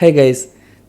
Hey guys,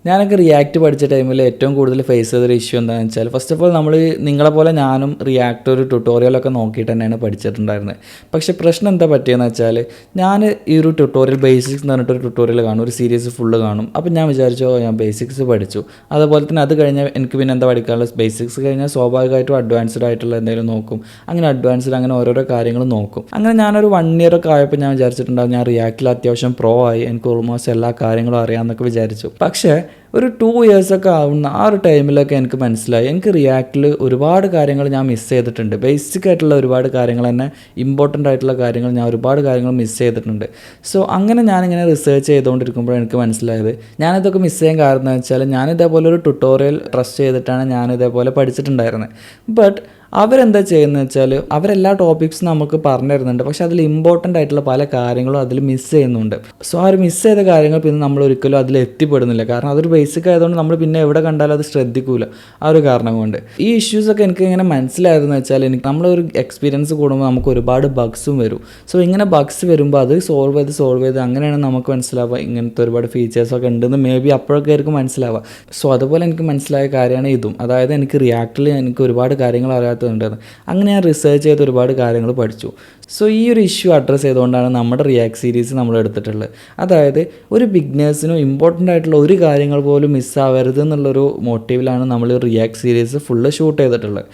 ഞാനൊക്കെ react പഠിച്ച ടൈമിൽ ഏറ്റവും കൂടുതൽ ഫേസ് ചെയ്തൊരു ഇഷ്യൂ എന്താണെന്ന് വെച്ചാൽ, ഫസ്റ്റ് ഓഫ് ഓൾ നമ്മൾ നിങ്ങളെപ്പോലെ ഞാനും റിയാക്ട് ഒരു ട്യൂട്ടോറിയലൊക്കെ നോക്കിയിട്ട് തന്നെയാണ് പഠിച്ചിട്ടുണ്ടായിരുന്നത്. പക്ഷേ പ്രശ്നം എന്താ പറ്റിയെന്ന് വെച്ചാൽ, ഞാൻ ഈ ഒരു ട്യൂട്ടോറിയൽ ബേസിക്സ് എന്ന് പറഞ്ഞിട്ടൊരു ട്യൂട്ടോറിയൽ കാണും, ഒരു സീരീസ് ഫുള്ള് കാണും. അപ്പോൾ ഞാൻ വിചാരിച്ചു ഞാൻ ബേസിക്സ് പഠിച്ചു, അതുപോലെ തന്നെ അത് കഴിഞ്ഞാൽ എനിക്ക് പിന്നെ എന്താ പഠിക്കാനുള്ളത്, ബേസിക്സ് കഴിഞ്ഞാൽ സ്വാഭാവികമായിട്ടും അഡ്വാൻസ്ഡ് ആയിട്ടുള്ള എന്തെങ്കിലും നോക്കും. അങ്ങനെ അഡ്വാൻസ്ഡ് അങ്ങനെ ഓരോരോ കാര്യങ്ങൾ നോക്കും. അങ്ങനെ ഞാനൊരു 1 ഇയർ ഒക്കെ ആയപ്പോൾ ഞാൻ വിചാരിച്ചിട്ടുണ്ടാകും ഞാൻ റിയാക്റ്റിൽ അത്യാവശ്യം പ്രോ ആയി, എനിക്ക് ഓൾമോസ്റ്റ് എല്ലാ കാര്യങ്ങളും അറിയാമെന്നൊക്കെ വിചാരിച്ചു. പക്ഷേ ഒരു 2 ഇയേഴ്സൊക്കെ ആവുന്ന ആ ഒരു ടൈമിലൊക്കെ എനിക്ക് മനസ്സിലായി, എനിക്ക് റിയാക്റ്റിൽ ഒരുപാട് കാര്യങ്ങൾ ഞാൻ മിസ് ചെയ്തിട്ടുണ്ട്. ബേസിക് ആയിട്ടുള്ള ഒരുപാട് കാര്യങ്ങൾ തന്നെ, ഇമ്പോർട്ടൻ്റ് ആയിട്ടുള്ള കാര്യങ്ങൾ ഞാൻ ഒരുപാട് കാര്യങ്ങൾ മിസ് ചെയ്തിട്ടുണ്ട്. സോ അങ്ങനെ ഞാനിങ്ങനെ റിസർച്ച് ചെയ്തുകൊണ്ടിരിക്കുമ്പോൾ എനിക്ക് മനസ്സിലായത്, ഞാനിതൊക്കെ മിസ് ചെയ്യാൻ കാരണം എന്ന് വെച്ചാൽ, ഞാനിതേപോലെ ഒരു ട്യൂട്ടോറിയൽ ട്രസ്റ്റ് ചെയ്തിട്ടാണ് ഞാനിതേപോലെ പഠിച്ചിട്ടുണ്ടായിരുന്നത്. ബട്ട് അവരെന്താ ചെയ്യുന്നത് വെച്ചാൽ, അവരെല്ലാ ടോപ്പിക്സും നമുക്ക് പറഞ്ഞു തരുന്നുണ്ട്, പക്ഷേ അതിൽ ഇമ്പോർട്ടൻ്റ് ആയിട്ടുള്ള പല കാര്യങ്ങളും അതിൽ മിസ് ചെയ്യുന്നുണ്ട്. സോ ആ ഒരു മിസ് ചെയ്ത കാര്യങ്ങൾ പിന്നെ നമ്മൾ ഒരിക്കലും അതിൽ എത്തിപ്പെടുന്നില്ല. കാരണം അതൊരു ബേസിക് ആയതുകൊണ്ട് നമ്മൾ പിന്നെ എവിടെ കണ്ടാലും അത് ശ്രദ്ധിക്കില്ല. ആ ഒരു കാരണം കൊണ്ട് ഈ ഇഷ്യൂസൊക്കെ എനിക്ക് ഇങ്ങനെ മനസ്സിലായതെന്ന് വെച്ചാൽ, നമ്മളൊരു എക്സ്പീരിയൻസ് കൂടുമ്പോൾ നമുക്ക് ഒരുപാട് ബഗ്സും വരും. സോ ഇങ്ങനെ ബഗ്സ് വരുമ്പോൾ അത് സോൾവ് ചെയ്ത് അങ്ങനെയാണ് നമുക്ക് മനസ്സിലാവുക ഇങ്ങനത്തെ ഒരുപാട് ഫീച്ചേഴ്സൊക്കെ ഉണ്ടെന്ന് മേ ബി അപ്പോഴൊക്കെ ആയിരിക്കും മനസ്സിലാവുക. സോ അതുപോലെ എനിക്ക് മനസ്സിലായ കാര്യമാണ് ഇതും. അതായത് എനിക്ക് റിയാക്റ്റിൽ എനിക്ക് ഒരുപാട് കാര്യങ്ങൾ അറിയാത്ത ഉണ്ടായിരുന്നു. അങ്ങനെ ഞാൻ റിസർച്ച് ചെയ്ത് ഒരുപാട് കാര്യങ്ങൾ പഠിച്ചു. സോ ഈ ഒരു ഇഷ്യൂ അഡ്രസ്സ് ചെയ്തുകൊണ്ടാണ് നമ്മുടെ റിയാക്ട് സീരീസ് നമ്മൾ എടുത്തിട്ടുള്ളത്. അതായത് ഒരു ബിഗ്നേഴ്സിനും ഇമ്പോർട്ടൻ്റ് ആയിട്ടുള്ള ഒരു കാര്യങ്ങൾ പോലും മിസ്സാവരുത് എന്നുള്ളൊരു മോട്ടീവിലാണ് നമ്മൾ റിയാക്ട് സീരീസ് ഫുള്ള് ഷൂട്ട് ചെയ്തിട്ടുള്ളത്.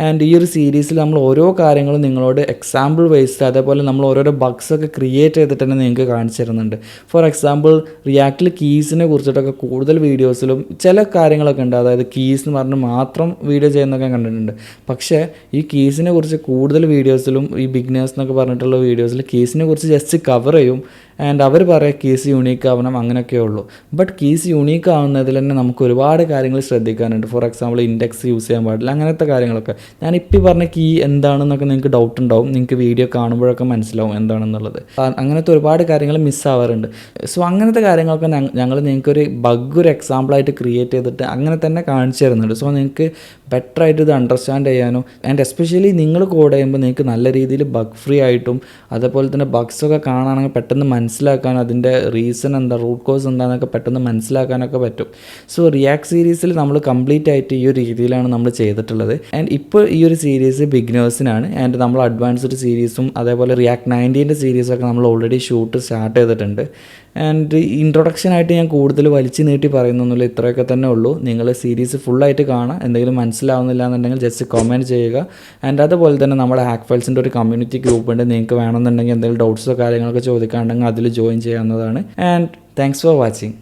ആൻഡ് ഈ ഒരു സീരീസിൽ നമ്മൾ ഓരോ കാര്യങ്ങളും നിങ്ങളോട് എക്സാമ്പിൾ വൈസ്, അതേപോലെ നമ്മൾ ഓരോരോ ബഗ്സൊക്കെ ക്രിയേറ്റ് ചെയ്തിട്ട് തന്നെ നിങ്ങൾക്ക് കാണിച്ചു തരുന്നുണ്ട്. ഫോർ എക്സാമ്പിൾ റിയാക്റ്റിൽ കീസിനെ കുറിച്ചിട്ടൊക്കെ കൂടുതൽ വീഡിയോസിലും ചില കാര്യങ്ങളൊക്കെ ഉണ്ട്. അതായത് കീസ് എന്ന് പറഞ്ഞ് മാത്രം വീഡിയോ ചെയ്യുന്നതൊക്കെ കണ്ടിട്ടുണ്ട്. പക്ഷേ ഈ കീസിനെ കുറിച്ച് കൂടുതൽ വീഡിയോസിലും ഈ ബിഗ്നേഴ്സ് എന്നൊക്കെ പറഞ്ഞിട്ടുള്ള വീഡിയോസിൽ കീസിനെ കുറിച്ച് ജസ്റ്റ് കവർ ചെയ്യും. ആൻഡ് അവർ പറയാം കീസ് യൂണീക്ക് ആവണം, അങ്ങനെയൊക്കെ ഉള്ളൂ. ബട്ട് കീസ് യൂണീക്ക് ആവുന്നതിൽ തന്നെ നമുക്ക് ഒരുപാട് കാര്യങ്ങൾ ശ്രദ്ധിക്കാനുണ്ട്. ഫോർ എക്സാമ്പിൾ ഇൻഡെക്സ് യൂസ് ചെയ്യാൻ പാടില്ല, അങ്ങനത്തെ കാര്യങ്ങളൊക്കെ. ഞാനിപ്പോൾ പറഞ്ഞ കീ എന്താണെന്നൊക്കെ നിങ്ങൾക്ക് ഡൗട്ട് ഉണ്ടാവും, നിങ്ങൾക്ക് വീഡിയോ കാണുമ്പോഴൊക്കെ മനസ്സിലാവും എന്താണെന്നുള്ളത്. അങ്ങനത്തെ ഒരുപാട് കാര്യങ്ങൾ മിസ്സാവാറുണ്ട്. സോ അങ്ങനത്തെ കാര്യങ്ങളൊക്കെ ഞങ്ങൾ നിങ്ങൾക്കൊരു ഒരു എക്സാമ്പിളായിട്ട് ക്രിയേറ്റ് ചെയ്തിട്ട് അങ്ങനെ തന്നെ കാണിച്ചു തരുന്നുണ്ട്. സോ നിങ്ങൾക്ക് ബെറ്ററായിട്ട് ഇത് അണ്ടർസ്റ്റാൻഡ് ചെയ്യാനും, ആൻഡ് എസ്പെഷ്യലി നിങ്ങൾ കോഡ് ചെയ്യുമ്പോൾ നിങ്ങൾക്ക് നല്ല രീതിയിൽ ബഗ് ഫ്രീ ആയിട്ടും, അതേപോലെ തന്നെ ബഗ്സൊക്കെ കാണുകയാണെങ്കിൽ പെട്ടെന്ന് മനസ്സിലാക്കാനും, അതിൻ്റെ റീസൺ എന്താ, റൂട്ട് കോസ് എന്താണെന്നൊക്കെ പെട്ടെന്ന് മനസ്സിലാക്കാനൊക്കെ പറ്റും. സോ റിയാക്ട് സീരീസിൽ നമ്മൾ കംപ്ലീറ്റ് ആയിട്ട് ഈ ഒരു രീതിയിലാണ് നമ്മൾ ചെയ്തിട്ടുള്ളത്. ആൻഡ് ഇപ്പോൾ ഈ ഒരു സീരീസ് ബിഗിനേഴ്സിനാണ്. ആൻഡ് നമ്മൾ അഡ്വാൻസ്ഡ് സീരീസും അതേപോലെ റിയാക്ട് 90ൻ്റെ സീരീസൊക്കെ നമ്മൾ ഓൾറെഡി ഷൂട്ട് സ്റ്റാർട്ട് ചെയ്തിട്ടുണ്ട്. ആൻഡ് ഇൻട്രൊഡക്ഷനായിട്ട് ഞാൻ കൂടുതൽ വലിച്ചു നീട്ടി പറയുന്നൊന്നുമില്ല, ഇത്രയൊക്കെ തന്നെ ഉള്ളൂ. നിങ്ങൾ സീരീസ് ഫുള്ളായിട്ട് കാണുക. എന്തെങ്കിലും മനസ്സിലാവുന്നില്ല എന്നുണ്ടെങ്കിൽ ജസ്റ്റ് കമൻറ്റ് ചെയ്യുക. ആൻഡ് അതുപോലെ തന്നെ നമ്മുടെ ഹാക്ക് ഫയൽസിൻ്റെ ഒരു കമ്മ്യൂണിറ്റി ഗ്രൂപ്പ് ഉണ്ട്. നിങ്ങൾക്ക് വേണമെന്നുണ്ടെങ്കിൽ എന്തെങ്കിലും ഡൗട്ട്സോ കാര്യങ്ങളൊക്കെ ചോദിക്കാനുണ്ടെങ്കിൽ അതിൽ ജോയിൻ ചെയ്യാവുന്നതാണ്. And thanks for watching.